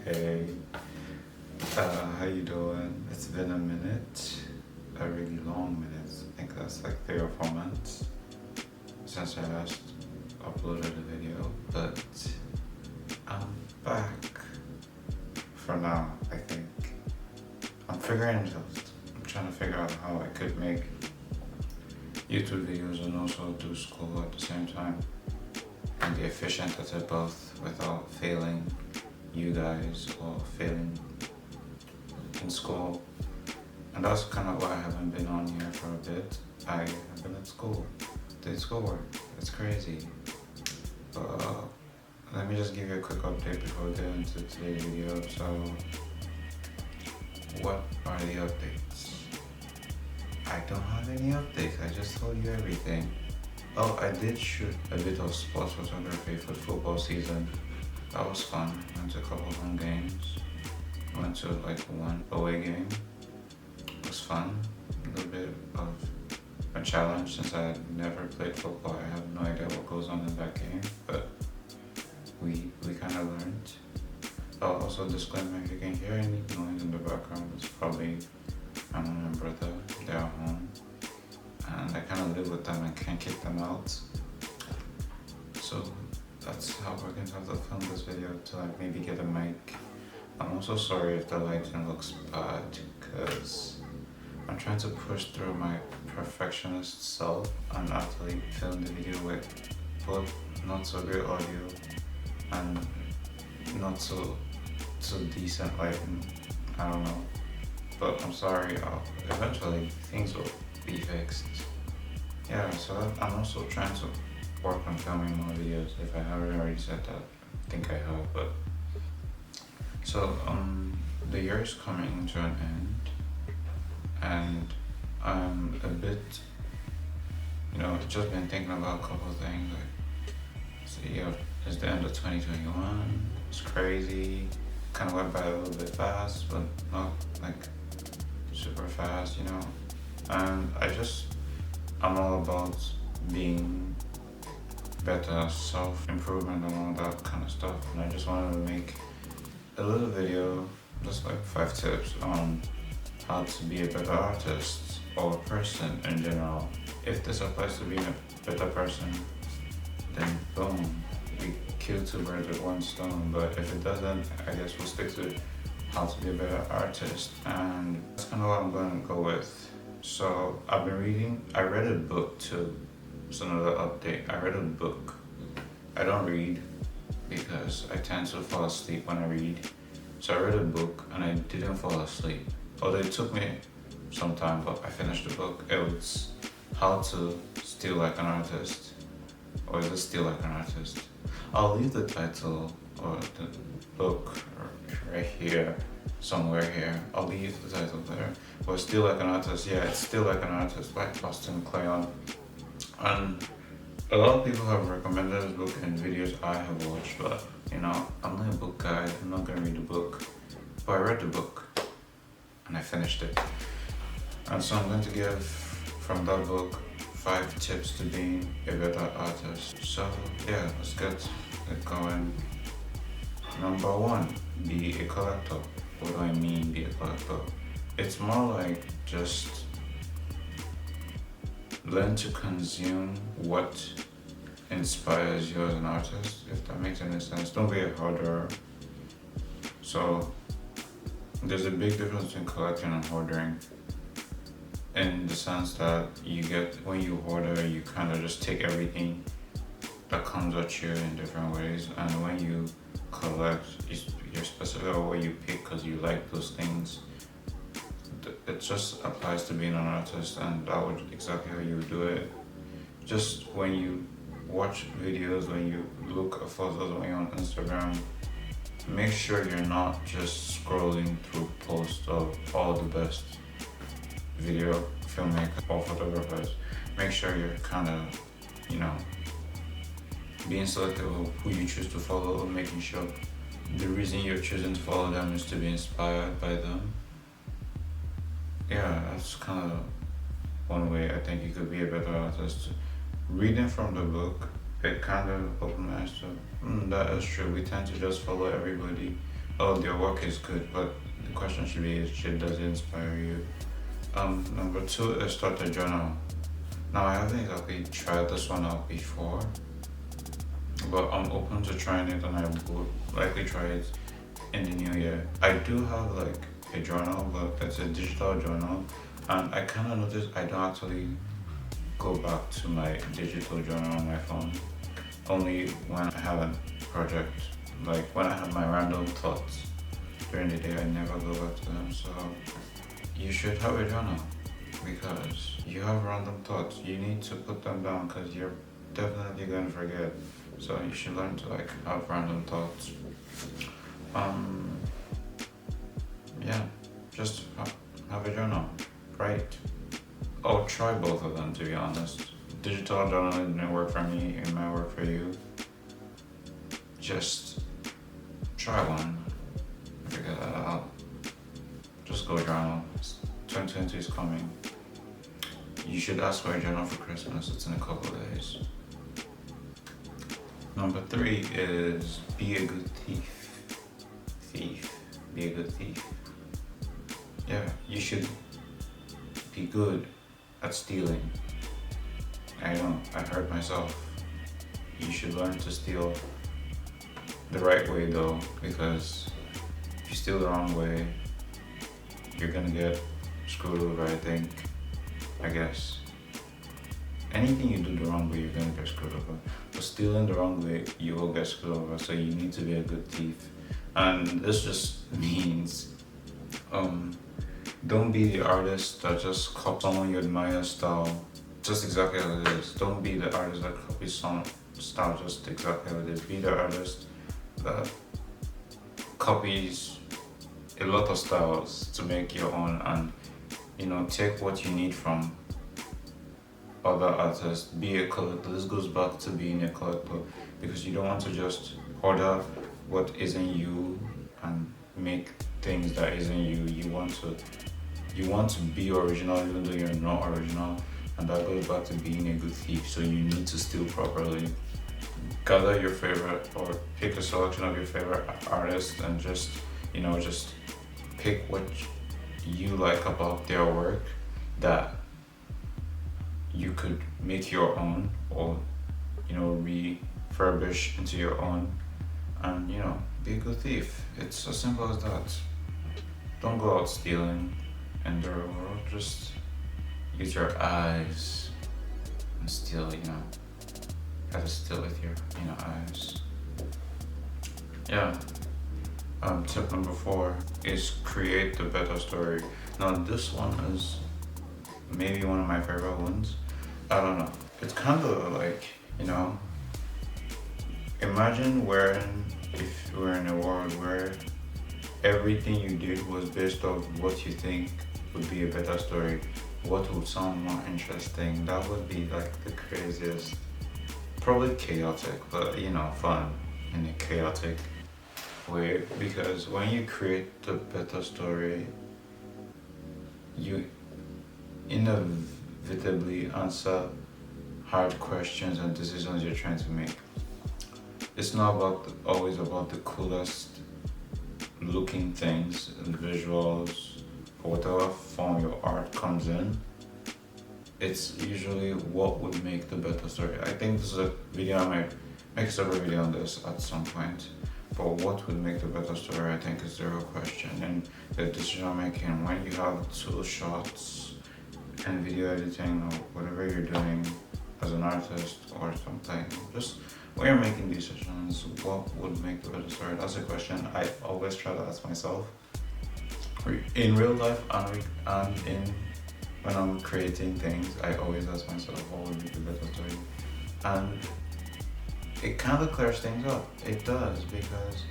Hey, how you doing? It's been a minute, a really long minute. I think that's like 3 or 4 months since I last uploaded a video, but I'm back for now. I think I'm figuring it out. I'm trying to figure out how I could make YouTube videos and also do school at the same time and be efficient at it both without failing you guys or failing in school. And that's kind of why I haven't been on here for a bit. I have been at school, did schoolwork. It's crazy. But let me just give you a quick update before we get into today's video. So, what are the updates? I don't have any updates. I just told you everything. Oh, I did shoot a bit of sports photography for the football season. That was fun. Went to a couple of home games. Went to like one away game. It was fun. A little bit of a challenge since I had never played football. I have no idea what goes on in that game, but we kind of learned. Also, disclaimer: if you can hear any noise in the background, it's probably my mom and brother. They're at home, and I kind of live with them and can't kick them out. So that's how we're going to have to film this video to like maybe get a mic. I'm also sorry if the lighting looks bad because I'm trying to push through my perfectionist self and actually film the video with both not so great audio and not so decent lighting. I don't know, but I'm sorry. Eventually things will be fixed. Yeah, so I'm also trying to work on filming more videos. If I haven't already said that, I think I have. But so the year is coming to an end, and I'm a bit, just been thinking about a couple of things. Like, so it's the end of 2021. It's crazy. Kind of went by a little bit fast, but not like super fast, And I'm all about being better, self-improvement and all that kind of stuff. And I just wanted to make a little video, just like 5 tips on how to be a better artist or a person in general. If this applies to being a better person, then boom, we kill 2 birds with 1 stone. But if it doesn't, I guess we'll stick to how to be a better artist. And that's kind of what I'm going to go with. So I read a book too. It's another update. I read a book. I don't read because I tend to fall asleep when I read. So I read a book and I didn't fall asleep. Although it took me some time, but I finished the book. It was How to Steal Like an Artist. Or is it Steal Like an Artist? I'll leave the title or the book right here, somewhere here. I'll leave the title there. But Steal Like an Artist, yeah, it's Steal Like an Artist by Boston Cleon. And a lot of people have recommended this book in videos I have watched, but I'm not a book guy. I'm not gonna read the book. But I read the book and I finished it. And so I'm going to give from that book 5 tips to being a better artist. So yeah, let's get it going. Number 1, be a collector. What do I mean be a collector? It's more like just learn to consume what inspires you as an artist, if that makes any sense. Don't be a hoarder. So there's a big difference between collecting and hoarding, in the sense that when you hoarder, you kind of just take everything that comes at you in different ways, and when you collect, you're specific about what you pick because you like those things. It just applies to being an artist, and that would exactly how you would do it. Just when you watch videos, when you look at photos when you're on Instagram, make sure you're not just scrolling through posts of all the best video filmmakers or photographers. Make sure you're kind of, being selective of who you choose to follow, making sure the reason you're choosing to follow them is to be inspired by them. Yeah, that's kind of one way I think you could be a better artist. Reading from the book, it kind of opened my eyes to, that is true. We tend to just follow everybody oh, their work is good, but the question should be, does it inspire you? Number two is start a journal. Now I haven't exactly tried this one out before, but I'm open to trying it, and I would likely try it in the new year. I do have like a journal, but it's a digital journal, and I kind of noticed I don't actually go back to my digital journal on my phone. Only when I have a project, like when I have my random thoughts during the day, I never go back to them. So you should have a journal because you have random thoughts. You need to put them down because you're definitely going to forget. So you should learn to like have random thoughts. Yeah, just have a journal, right? I'll try both of them, to be honest. Digital journaling didn't work for me, it might work for you. Just try one, figure that out. Just go journal. 2020 is coming. You should ask for a journal for Christmas, it's in a couple of days. Number three is be a good thief. Be a good thief. Yeah, you should be good at stealing. I know, I hurt myself. You should learn to steal the right way though, because if you steal the wrong way, you're gonna get screwed over, I guess. Anything you do the wrong way, you're gonna get screwed over. But stealing the wrong way, you will get screwed over, so you need to be a good thief. And this just means, don't be the artist that just copies someone you admire style, just exactly how it is. Don't be the artist that copies someone's style just exactly how it is. Be the artist that copies a lot of styles to make your own, and take what you need from other artists. Be a collector. This goes back to being a collector, because you don't want to just order what isn't you and make things that isn't you. You want to be original even though you're not original, and that goes back to being a good thief. So you need to steal properly. Gather your favorite, or pick a selection of your favorite artists, and just pick what you like about their work that you could make your own, or refurbish into your own, and be a good thief. It's as simple as that. Don't go out stealing in the real world. Just use your eyes and steal. Gotta steal with your eyes. Yeah. Tip number 4 is create the better story. Now this one is maybe one of my favorite ones. I don't know. It's kind of like, imagine if we're in a world where everything you did was based off what you think would be a better story. What would sound more interesting? That would be like the craziest, probably chaotic, but fun in a chaotic way. Because when you create the better story, you inevitably answer hard questions and decisions you're trying to make. It's not always about the coolest looking things and visuals, or whatever form your art comes in. It's usually what would make the better story. I think this is a video, I might make a separate video on this at some point. But what would make the better story, I think, is the real question. And the decision making, when you have tool shots and video editing, or whatever you're doing as an artist or something, just when you're making decisions, what would make the better story? That's a question I always try to ask myself. In real life and when I'm creating things, I always ask myself, what would make the better story? And it kind of clears things up. It does, because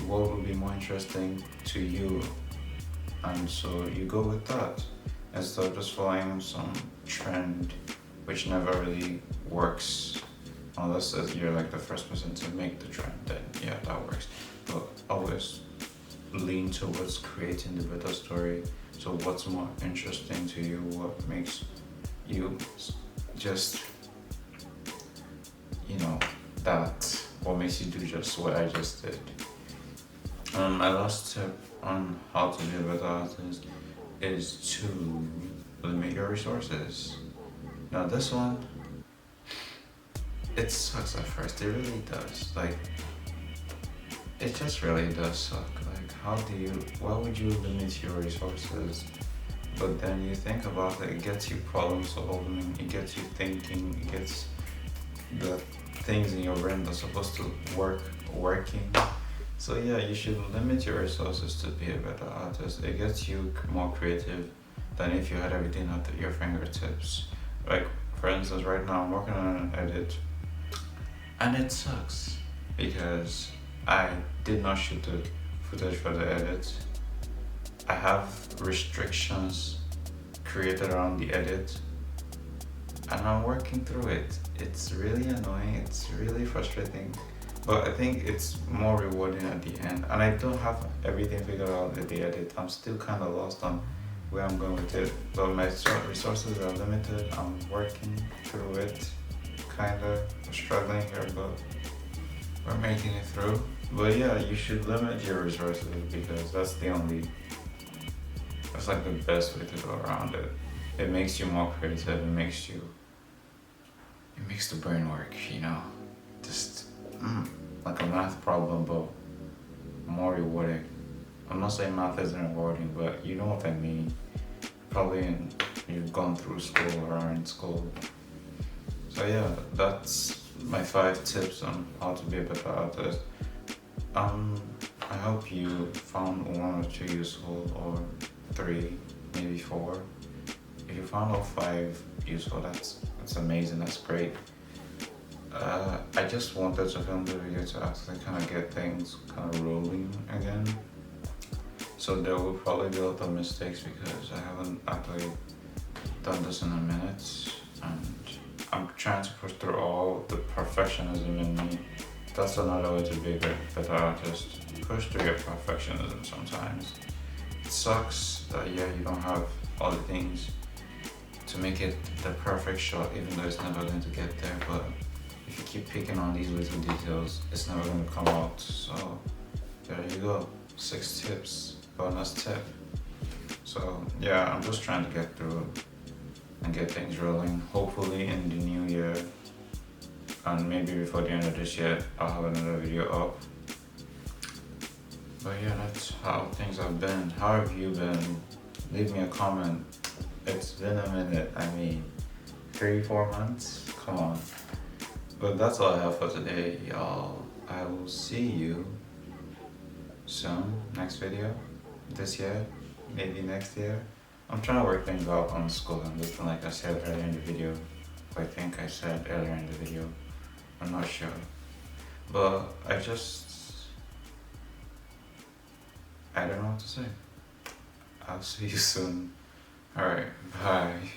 what would be more interesting to you, and so you go with that instead of just following some trend which never really works, unless you're like the first person to make the trend. Then yeah, that works. But always lean towards creating the better story. So what's more interesting to you? What makes you just what makes you do just what I just did? My last tip on how to be a better artist is to limit your resources. Now this one, it sucks at first. It really does. Like, it just really does suck. Like, why would you limit your resources? But then you think about it, it gets you problem solving, it gets you thinking, it gets the things in your brain that's supposed to working. So yeah, you should limit your resources to be a better artist. It gets you more creative than if you had everything at your fingertips. Like, for instance, right now I'm working on an edit, and it sucks because I did not shoot the footage for the edit. I have restrictions created around the edit, and I'm working through it. It's really annoying, it's really frustrating, but I think it's more rewarding at the end. And I don't have everything figured out at the edit. I'm still kind of lost on where I'm going with it, but my resources are limited. I'm working through it, kind of struggling here, but we're making it through. But yeah, you should limit your resources because that's like the best way to go around it. It makes you more creative. It makes the brain work. Just like a math problem, but more rewarding. I'm not saying math isn't rewarding, but you know what I mean. You've gone through school or are in school. So yeah, that's my 5 tips on how to be a better artist. I hope you found 1 or 2 useful, or 3, maybe 4. If you found all 5 useful, that's amazing. That's great. I just wanted to film the video to actually kind of get things kind of rolling again. So there will probably be a lot of mistakes because I haven't actually done this in a minute, and I'm trying to push through all the perfectionism in me. That's another way to be a better artist. Push through your perfectionism sometimes. It sucks that you don't have all the things to make it the perfect shot, even though it's never going to get there. But if you keep picking on these little details, it's never going to come out. So there you go, 6 tips, bonus tip. So yeah, I'm just trying to get through and get things rolling. Hopefully in the new year, and maybe before the end of this year, I'll have another video up. But yeah, that's how things have been. How have you been? Leave me a comment. It's been a minute. 3-4 months? Come on. But that's all I have for today, y'all. I will see you soon. Next video. This year. Maybe next year. I'm trying to work things out on school and this, like I said earlier in the video. I think I said earlier in the video. I'm not sure. But I don't know what to say. I'll see you soon. Alright, bye.